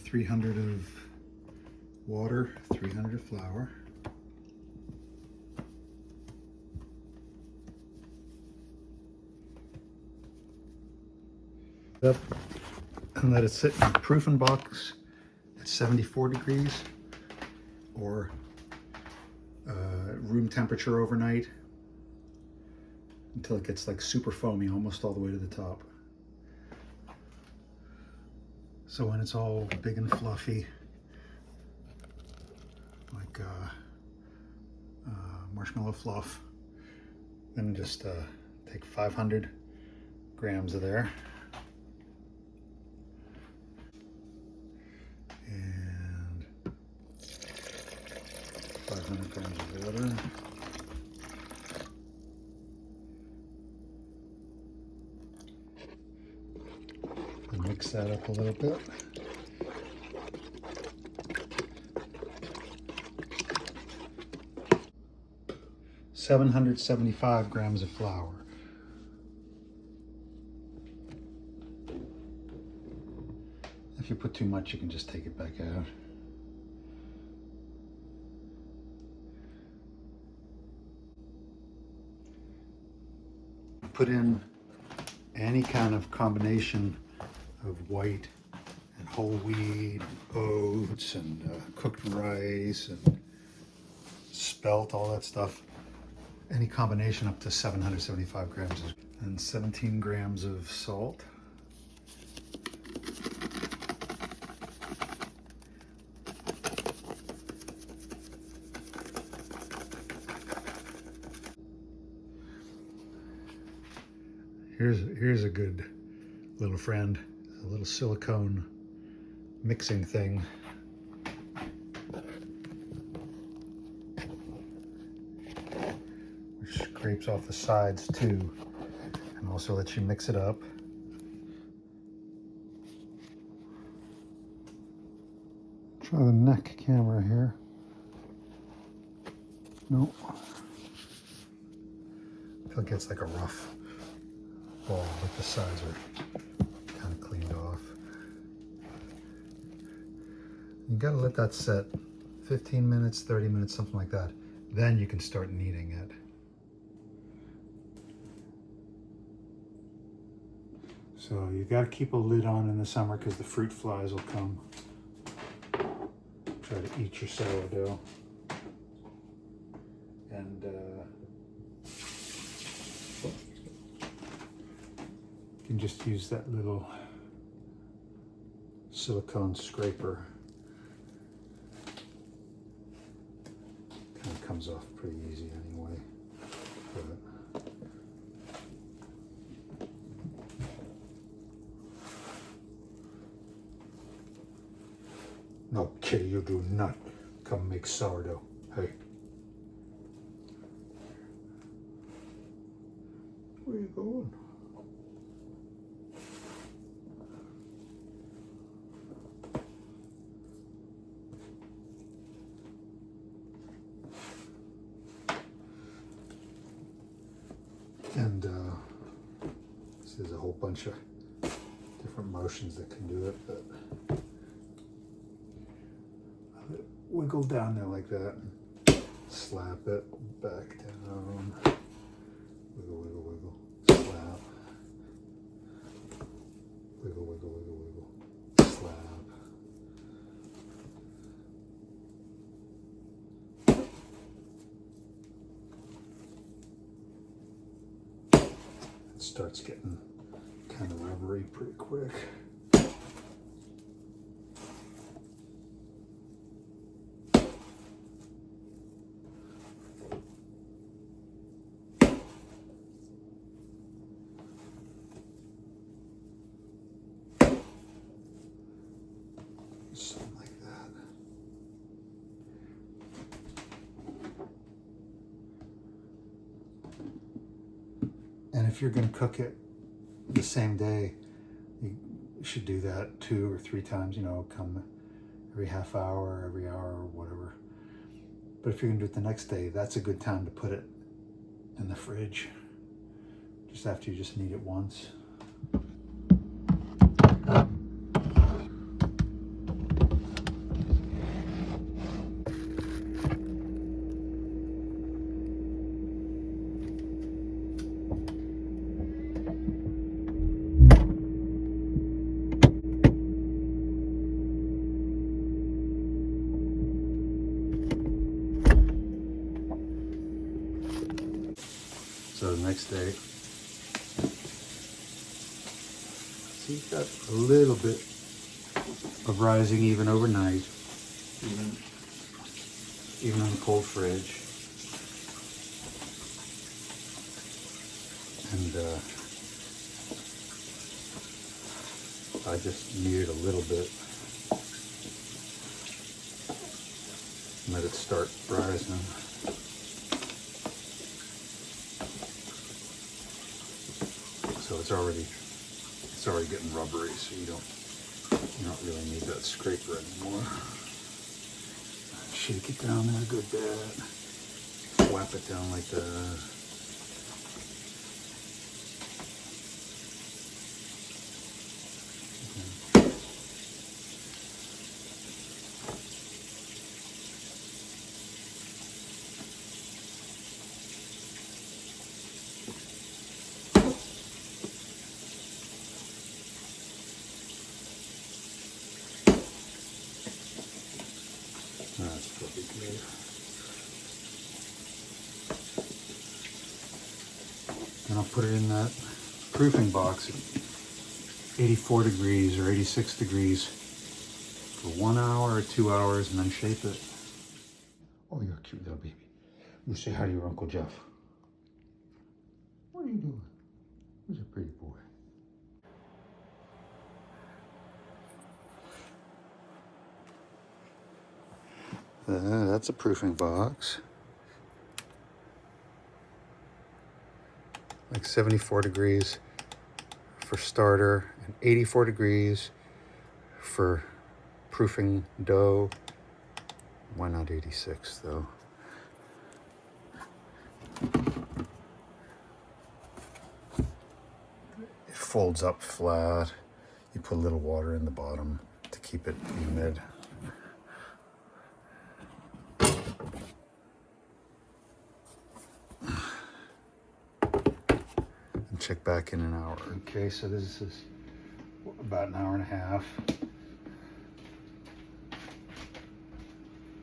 300 of water, 300 of flour. Up and let it sit in a proofing box at 74 degrees or room temperature overnight until it gets like super foamy, almost all the way to the top. So when it's all big and fluffy, like marshmallow fluff, then just take 500 grams of there. And 500 grams of water. And mix that up a little bit. $775 grams of flour. If you put too much, you can just take it back out. Put in any kind of combination of white and whole wheat, oats, and cooked rice, and spelt, all that stuff. Any combination up to 775 grams, and 17 grams of salt. Here's a good little friend, a little silicone mixing thing. Which scrapes off the sides too, and also lets you mix it up. Try the neck camera here. Nope. Until it gets like a rough ball, but the sides are kind of cleaned off. You gotta let that set 15 minutes, 30 minutes, something like that. Then you can start kneading it. So you gotta keep a lid on in the summer because the fruit flies will come try to eat your sourdough. And you can just use that little silicone scraper. Kind of comes off pretty easy anyway. But no, kitty, you do not come make sourdough. Hey. Where are you going? And so there's a whole bunch of different motions that can do it, but I'll wiggle down there like that and slap it back down. Wiggle, wiggle, wiggle, slap. Wiggle, wiggle, wiggle, wiggle, slap. It starts getting kind of rubbery pretty quick. Something like that. And if you're going to cook it the same day, you should do that 2 or 3 times, you know, come every half hour, every hour, or whatever. But if you're going to do it the next day, that's a good time to put it in the fridge just after you just knead it once. next day. See, you've got a little bit of rising even overnight, even in the cold fridge. And I just knead it a little bit. Let it start rising. So it's already getting rubbery, so you don't really need that scraper anymore. Shake it down there a good bit. Whap it down like that. That's pretty good. And I'll put it in that proofing box at 84 degrees or 86 degrees for 1 hour or 2 hours, and then shape it. Oh, you're a cute little baby. You say hi to your Uncle Jeff. What are you doing? Who's a pretty boy? That's a proofing box. Like 74 degrees for starter and 84 degrees for proofing dough. Why not 86 though? It folds up flat. You put a little water in the bottom to keep it humid. And check back in an hour. Okay, so this is about an hour and a half.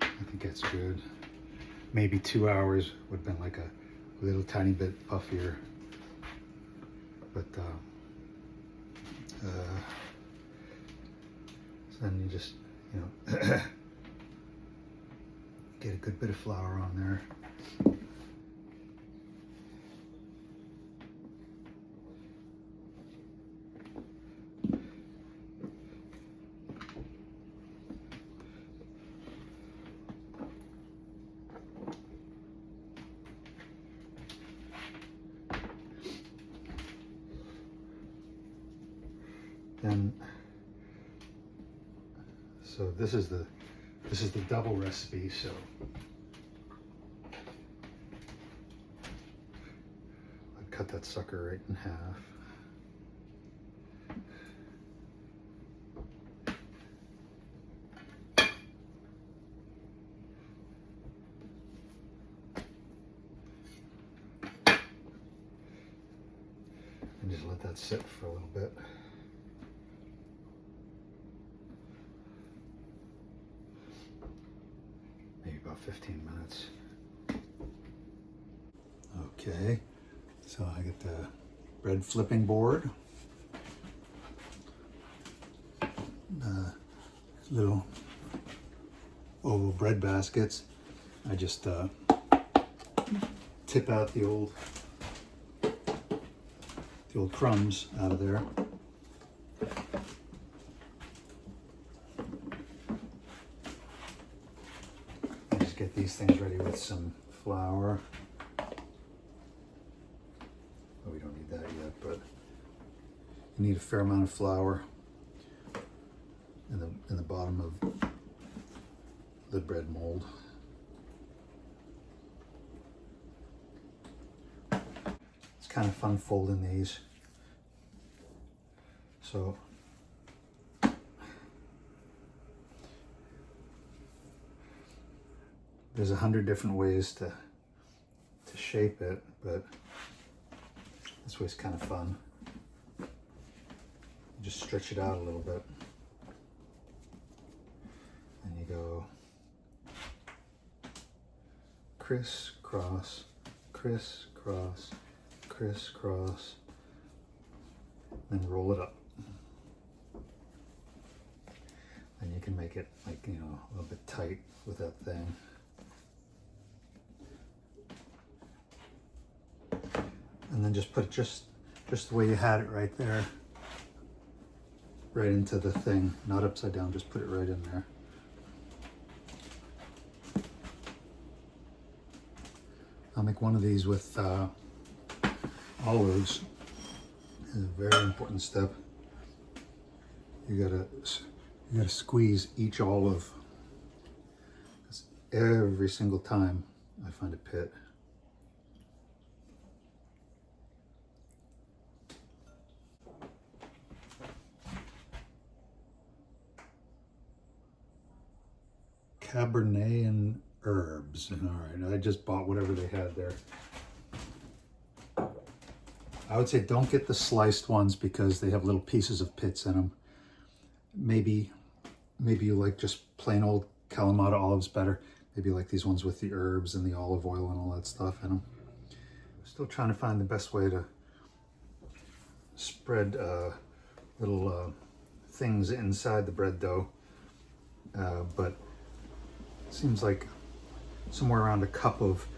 I think that's good. Maybe 2 hours would have been like a little tiny bit puffier. But so then you just, get a good bit of flour on there. Then, so this is the double recipe. So I'd cut that sucker right in half. And just let that sit for a little bit. Maybe about 15 minutes. Okay, so I get the bread flipping board. Little oval bread baskets. I just tip out the old crumbs out of there. Just get these things ready with some flour. Oh, we don't need that yet, but you need a fair amount of flour in the bottom of the bread mold. It's kind of fun folding these. So there's 100 different ways to shape it, but this way's kind of fun. Just stretch it out a little bit. And you go crisscross, crisscross, crisscross, then roll it up. And you can make it like, you know, a little bit tight with that thing. And then just put it just the way you had it right there. Right into the thing, not upside down, just put it right in there. I'll make one of these with olives. This is a very important step. You gotta squeeze each olive. Every single time I find a pit. Cabernet and herbs. All right, I just bought whatever they had there. I would say don't get the sliced ones because they have little pieces of pits in them. Maybe you like just plain old Kalamata olives better. Maybe you like these ones with the herbs and the olive oil and all that stuff in them. Still trying to find the best way to spread little things inside the bread dough, but it seems like somewhere around a cup of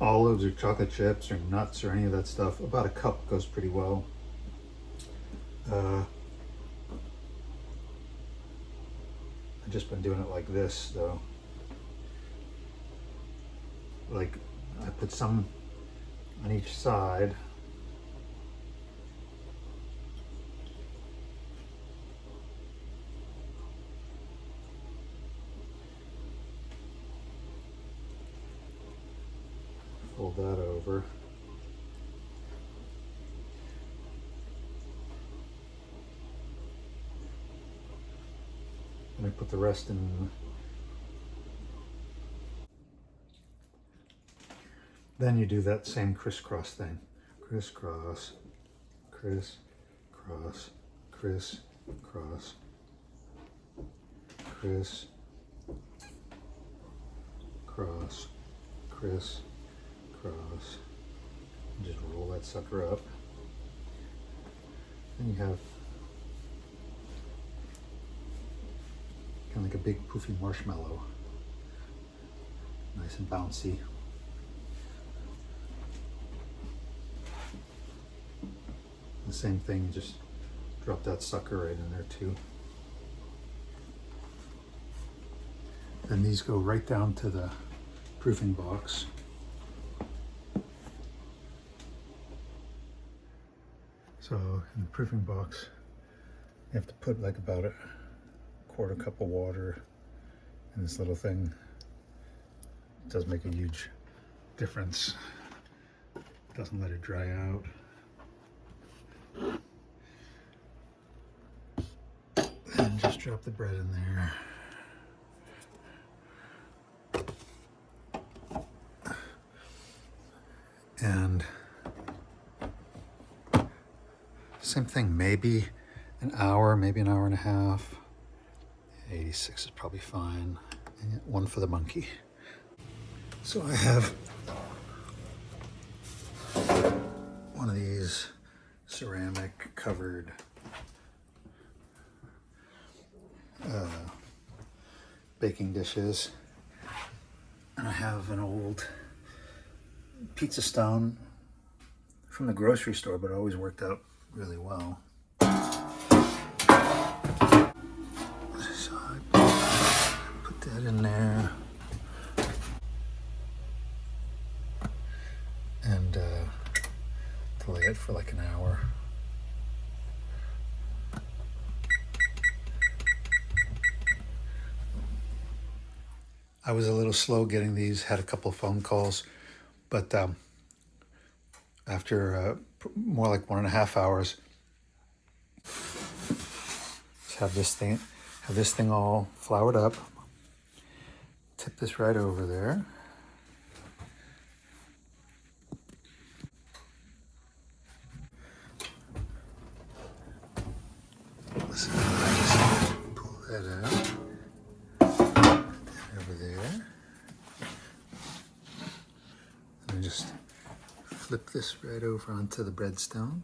olives or chocolate chips or nuts or any of that stuff, about a cup goes pretty well. I've just been doing it like this though. Like I put some on each side. Fold that over. And I put the rest in. Then you do that same crisscross thing. Crisscross, crisscross, crisscross, criss, cross, criss, cross. And just roll that sucker up. Then you have kind of like a big poofy marshmallow. Nice and bouncy. The same thing, you just drop that sucker right in there too. And these go right down to the proofing box. So in the proofing box, you have to put like about a quarter cup of water in this little thing. It does make a huge difference. It doesn't let it dry out. And just drop the bread in there. And same thing, maybe an hour, maybe an hour and a half. 86 is probably fine. And one for the monkey. So I have one of these ceramic covered baking dishes. And I have an old pizza stone from the grocery store, but it always worked out really well. So I put that in there. And delay it for like an hour. I was a little slow getting these, had a couple of phone calls, but after more like 1.5 hours, just have this thing all floured up. Tip this right over there. So I just pull that out. Over there. And just flip this right over onto the breadstone.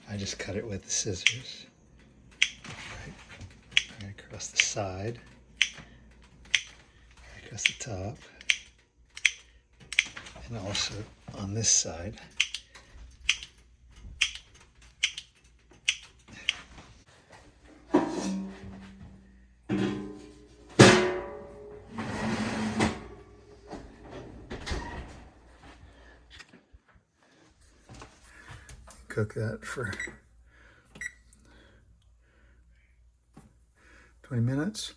I just cut it with the scissors. Right across the side, right across the top, and also on this side. Cook that for 20 minutes.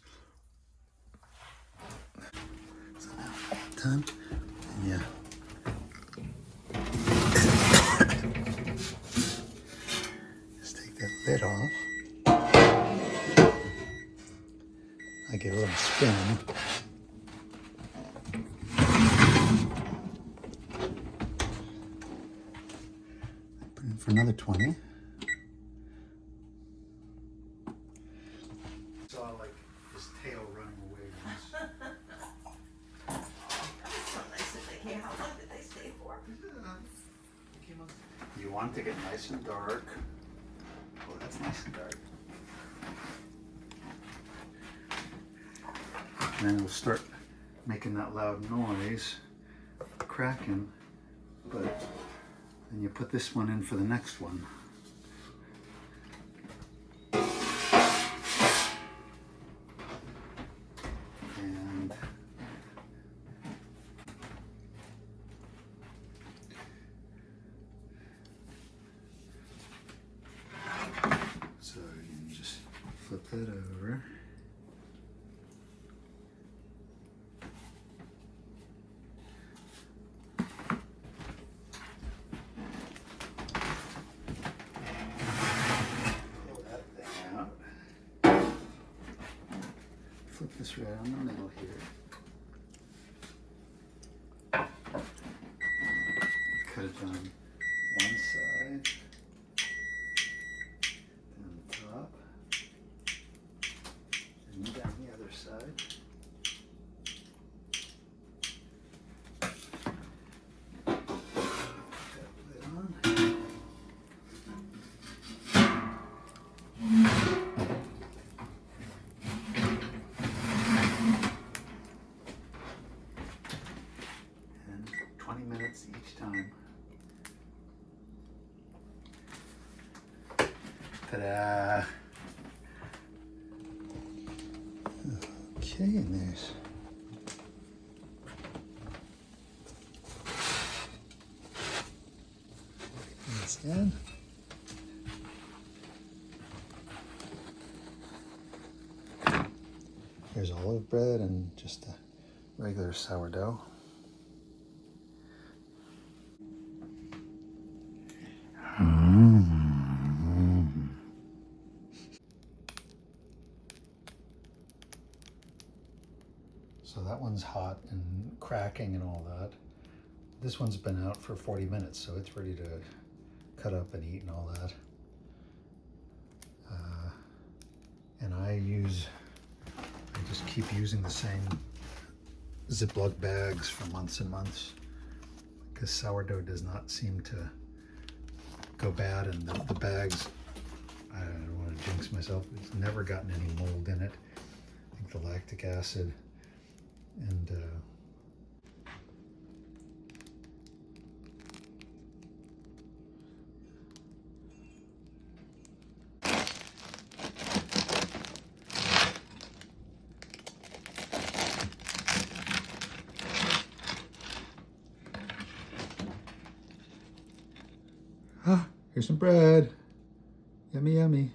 So now, done. And yeah. Just take that lid off. I give it a little spin. Put in for another 20. Saw like his tail running away. That's so nice that they came. How long did they stay for? You want to get nice and dark. Oh, that's nice and dark. And then it'll start making that loud noise, cracking. But then you put this one in for the next one. And so you can just flip that over. Flip this right on the middle here. Cut it down one side, down the top, and down the other side. Put that lid on. And 20 minutes each time. Ta-da! Okay, and there's this in. Here's olive bread and just a regular sourdough. So that one's hot and cracking and all that. This one's been out for 40 minutes, so it's ready to cut up and eat and all that. And I just keep using the same Ziploc bags for months and months because sourdough does not seem to go bad, and the bags, I don't want to jinx myself, it's never gotten any mold in it. I think the lactic acid and here's some bread. Yummy, yummy.